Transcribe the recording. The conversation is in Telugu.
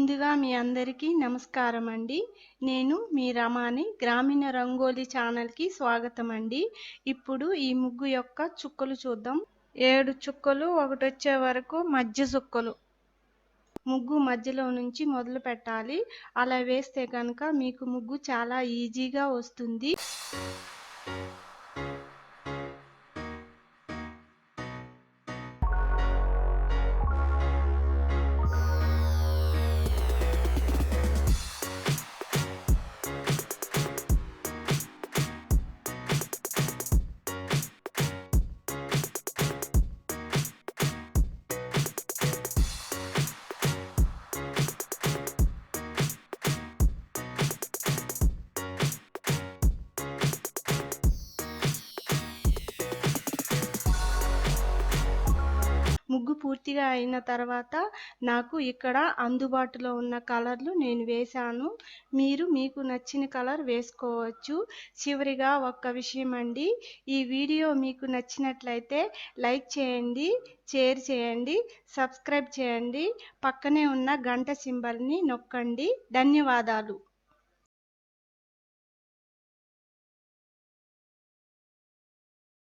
ముందుగా మీ అందరికీ నమస్కారం అండి. నేను మీ రమాని. గ్రామీణ రంగోలి ఛానల్కి స్వాగతం అండి. ఇప్పుడు ఈ ముగ్గు యొక్క చుక్కలు చూద్దాం. 7 చుక్కలు ఒకటొచ్చే వరకు మధ్య చుక్కలు ముగ్గు మధ్యలో నుంచి మొదలు పెట్టాలి. అలా వేస్తే కనుక మీకు ముగ్గు చాలా ఈజీగా వస్తుంది. ముగ్గు పూర్తిగా అయిన తర్వాత నాకు ఇక్కడ అందుబాటులో ఉన్న కలర్లు నేను వేశాను. మీరు మీకు నచ్చిన కలర్ వేసుకోవచ్చు. చివరిగా ఒక్క విషయం అండి, ఈ వీడియో మీకు నచ్చినట్లయితే లైక్ చేయండి, షేర్ చేయండి, సబ్స్క్రైబ్ చేయండి, పక్కనే ఉన్న గంట సింబల్ని నొక్కండి. ధన్యవాదాలు.